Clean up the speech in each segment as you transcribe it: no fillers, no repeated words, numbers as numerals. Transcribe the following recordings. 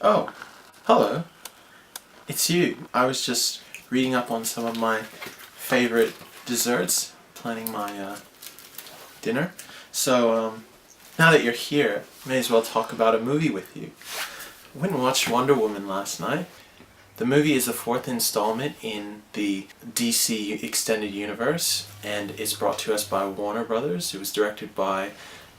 Oh, hello. It's you. I was just reading up on some of my favorite desserts, planning my dinner. So, now that you're here, may as well talk about a movie with you. I went and watched Wonder Woman last night. The movie is the fourth installment in the DC Extended Universe, and it's brought to us by Warner Brothers. It was directed by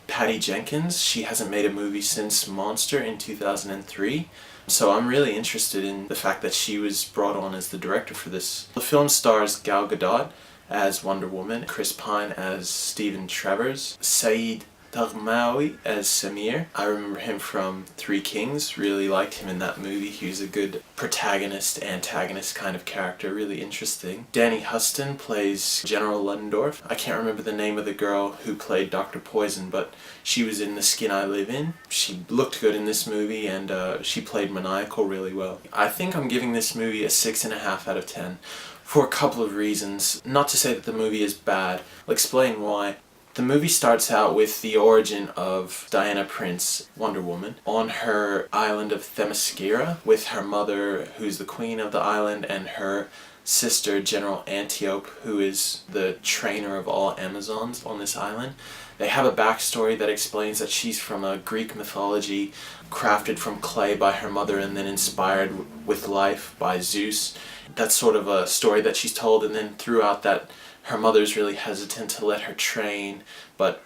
Patty Jenkins. She hasn't made a movie since Monster in 2003. So I'm really interested in the fact that she was brought on as the director for this. The film stars Gal Gadot as Wonder Woman, Chris Pine as Stephen Travers, Saeed Taghmaoui as Samir. I remember him from Three Kings, really liked him in that movie. He was a good protagonist, antagonist kind of character, really interesting. Danny Huston plays General Ludendorff. I can't remember the name of the girl who played Dr. Poison, but she was in The Skin I Live In. She looked good in this movie, and she played maniacal really well. I think I'm giving this movie a 6.5 out of 10 for a couple of reasons. Not to say that the movie is bad. I'll explain why. The movie starts out with the origin of Diana Prince, Wonder Woman, on her island of Themyscira with her mother, who's the queen of the island, and her sister, General Antiope, who is the trainer of all Amazons on this island. They have a backstory that explains that she's from a Greek mythology, crafted from clay by her mother and then inspired with life by Zeus. That's sort of a story that she's told, and then throughout that, her mother's really hesitant to let her train, but,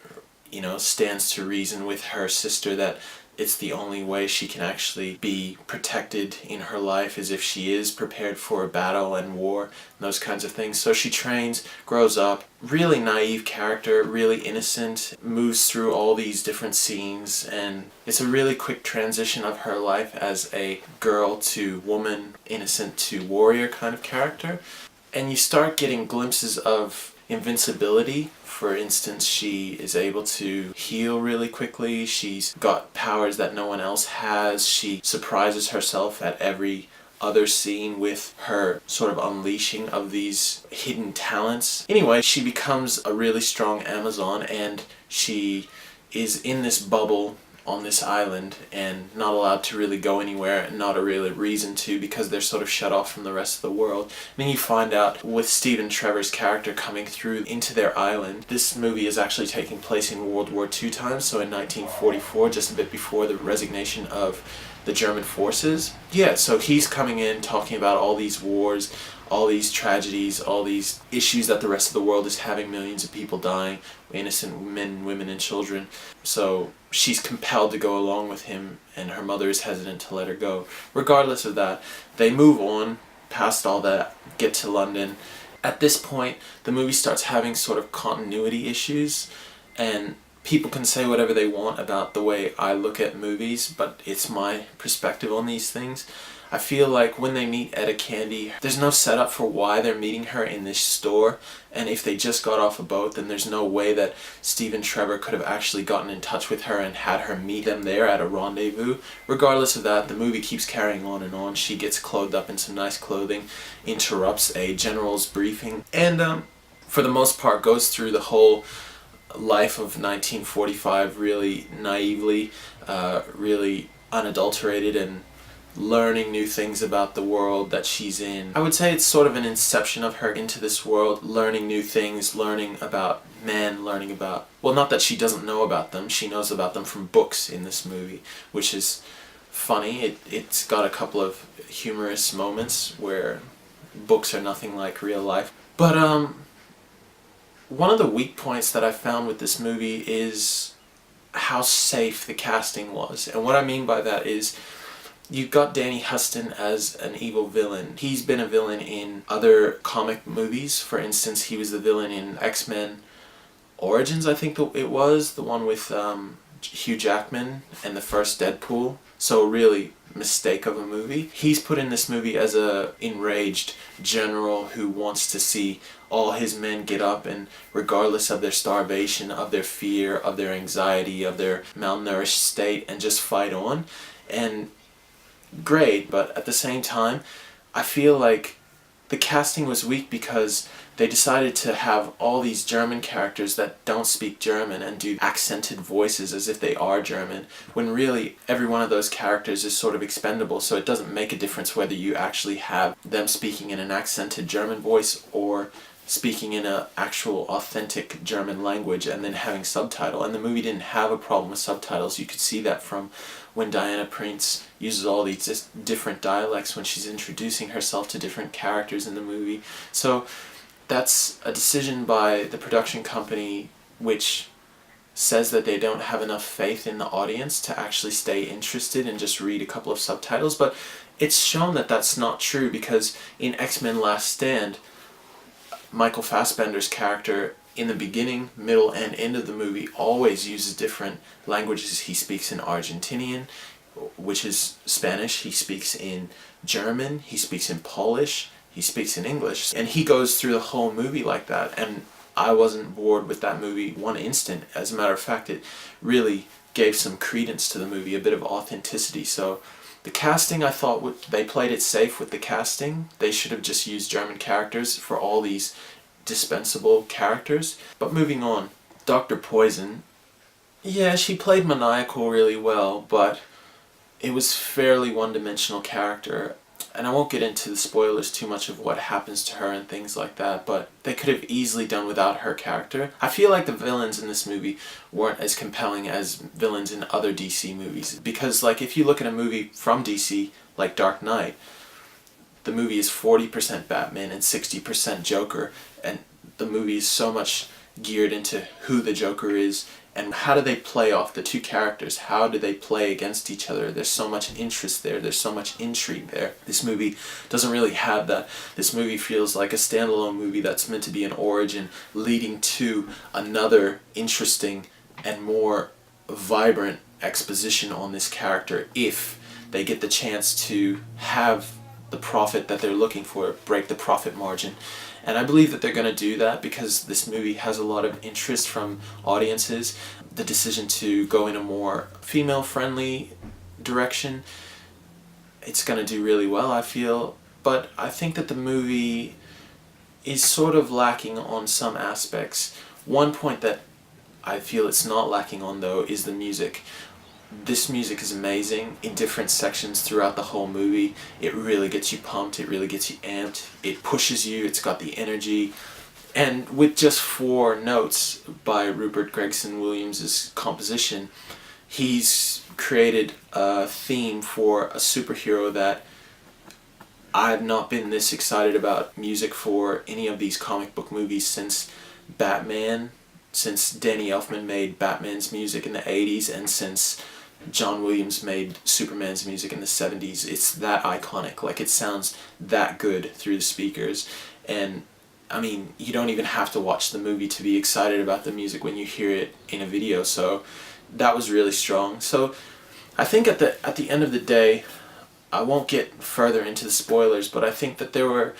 stands to reason with her sister that it's the only way she can actually be protected in her life is if she is prepared for a battle and war and those kinds of things. So she trains, grows up, really naive character, really innocent, moves through all these different scenes, and it's a really quick transition of her life as a girl to woman, innocent to warrior kind of character. And you start getting glimpses of invincibility. For instance, she is able to heal really quickly. She's got powers that no one else has. She surprises herself at every other scene with her sort of unleashing of these hidden talents. Anyway, she becomes a really strong Amazon, and she is in this bubble on this island and not allowed to really go anywhere, and not a really reason to, because they're sort of shut off from the rest of the world. And then you find out with Stephen Trevor's character coming through into their island. This movie is actually taking place in World War II times, so in 1944, just a bit before the resignation of the German forces. Yeah, so he's coming in talking about all these wars, all these tragedies, all these issues that the rest of the world is having, millions of people dying, innocent men, women, and children. So she's compelled to go along with him, and her mother is hesitant to let her go. Regardless of that, they move on past all that, get to London. At this point, the movie starts having sort of continuity issues, and people can say whatever they want about the way I look at movies, but it's my perspective on these things. I feel like when they meet Etta Candy, there's no setup for why they're meeting her in this store, and if they just got off a boat, then there's no way that Stephen Trevor could have actually gotten in touch with her and had her meet them there at a rendezvous. Regardless of that, the movie keeps carrying on and on. She gets clothed up in some nice clothing, interrupts a general's briefing, and for the most part goes through the whole life of 1945 really naively, really unadulterated, and learning new things about the world that she's in. I would say it's sort of an inception of her into this world, learning new things, learning about men, learning about, well, not that she doesn't know about them, she knows about them from books in this movie, which is funny. It's got a couple of humorous moments where books are nothing like real life. But one of the weak points that I found with this movie is how safe the casting was. And what I mean by that is, you've got Danny Huston as an evil villain. He's been a villain in other comic movies. For instance, he was the villain in X-Men Origins, I think it was, the one with Hugh Jackman and the first Deadpool. So really, mistake of a movie. He's put in this movie as a enraged general who wants to see all his men get up, and regardless of their starvation, of their fear, of their anxiety, of their malnourished state, and just fight on. And great, but at the same time, I feel like the casting was weak because they decided to have all these German characters that don't speak German and do accented voices as if they are German, when really every one of those characters is sort of expendable, so it doesn't make a difference whether you actually have them speaking in an accented German voice or speaking in an actual authentic German language and then having subtitle. And the movie didn't have a problem with subtitles. You could see that from when Diana Prince uses all these different dialects when she's introducing herself to different characters in the movie. So that's a decision by the production company which says that they don't have enough faith in the audience to actually stay interested and just read a couple of subtitles. But it's shown that that's not true, because in X-Men Last Stand, Michael Fassbender's character in the beginning, middle, and end of the movie always uses different languages. He speaks in Argentinian, which is Spanish. He speaks in German. He speaks in Polish. He speaks in English. And he goes through the whole movie like that. And I wasn't bored with that movie one instant. As a matter of fact, it really gave some credence to the movie, a bit of authenticity. So the casting, I thought they played it safe with the casting. They should have just used German characters for all these dispensable characters. But moving on, Dr. Poison, yeah, she played maniacal really well, but it was fairly one-dimensional character. And I won't get into the spoilers too much of what happens to her and things like that, but they could have easily done without her character. I feel like the villains in this movie weren't as compelling as villains in other DC movies. Because, like, if you look at a movie from DC, like Dark Knight, the movie is 40% Batman and 60% Joker, and the movie is so much geared into who the Joker is and how do they play off the two characters. How do they play against each other? There's so much interest there. There's so much intrigue there. This movie doesn't really have that. This movie feels like a standalone movie that's meant to be an origin leading to another interesting and more vibrant exposition on this character if they get the chance to have the profit that they're looking for, break the profit margin. And I believe that they're going to do that because this movie has a lot of interest from audiences. The decision to go in a more female-friendly direction, it's going to do really well, I feel. But I think that the movie is sort of lacking on some aspects. One point that I feel it's not lacking on, though, is the music. This music is amazing in different sections throughout the whole movie. It really gets you pumped, it really gets you amped, it pushes you, it's got the energy. And with just 4 notes by Rupert Gregson-Williams' composition, he's created a theme for a superhero that I've not been this excited about music for any of these comic book movies since Batman, since Danny Elfman made Batman's music in the 80s, and since John Williams made Superman's music in the 70s. It's that iconic. Like, it sounds that good through the speakers. And I mean, you don't even have to watch the movie to be excited about the music when you hear it in a video. So that was really strong. So I think at the end of the day, I won't get further into the spoilers, but I think that there were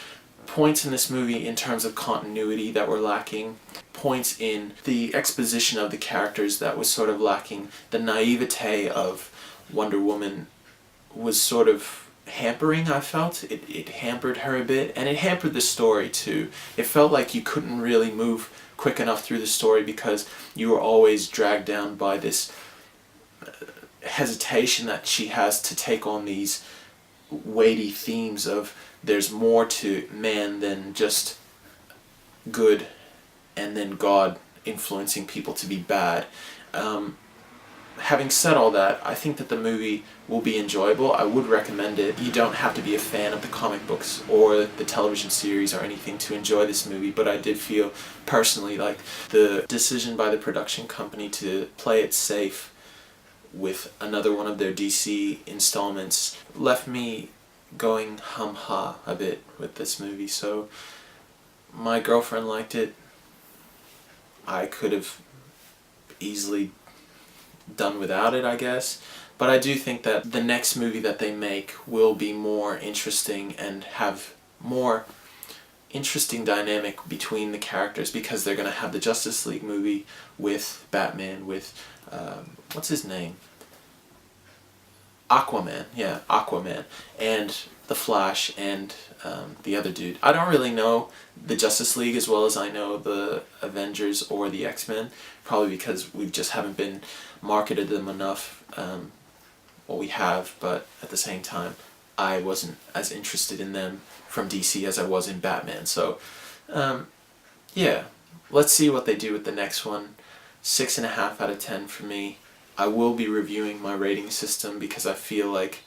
points in this movie in terms of continuity that were lacking, points in the exposition of the characters that was sort of lacking. The naivete of Wonder Woman was sort of hampering, I felt. It hampered her a bit, and it hampered the story too. It felt like you couldn't really move quick enough through the story because you were always dragged down by this hesitation that she has to take on these weighty themes of there's more to man than just good and then God influencing people to be bad. Having said all that, I think that the movie will be enjoyable. I would recommend it. You don't have to be a fan of the comic books or the television series or anything to enjoy this movie, but I did feel personally like the decision by the production company to play it safe with another one of their DC installments left me going hum-ha a bit with this movie. So my girlfriend liked it. I could have easily done without it, I guess. But I do think that the next movie that they make will be more interesting and have more interesting dynamic between the characters, because they're going to have the Justice League movie with Batman, with what's his name? Aquaman, yeah, Aquaman, and the Flash, and the other dude. I don't really know the Justice League as well as I know the Avengers or the X-Men, probably because we just haven't been marketed them enough. Well, we have, but at the same time, I wasn't as interested in them from DC as I was in Batman. So, yeah, let's see what they do with the next one. 6.5 out of 10 for me. I will be reviewing my rating system because I feel like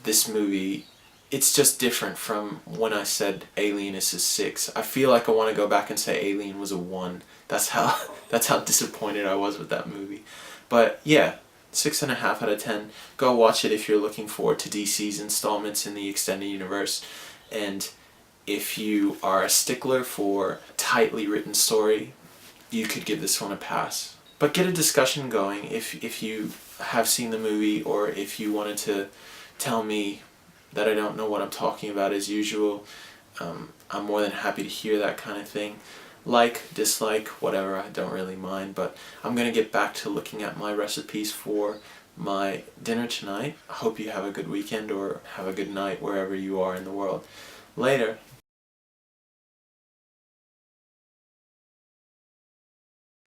this movie, it's just different from when I said Alien is a 6. I feel like I want to go back and say Alien was a 1. That's how disappointed I was with that movie. But yeah, 6.5 out of 10. Go watch it if you're looking forward to DC's installments in the extended universe. And if you are a stickler for a tightly written story, you could give this one a pass. But get a discussion going if you have seen the movie, or if you wanted to tell me that I don't know what I'm talking about as usual. I'm more than happy to hear that kind of thing. Like, dislike, whatever, I don't really mind. But I'm going to get back to looking at my recipes for my dinner tonight. I hope you have a good weekend or have a good night wherever you are in the world. Later.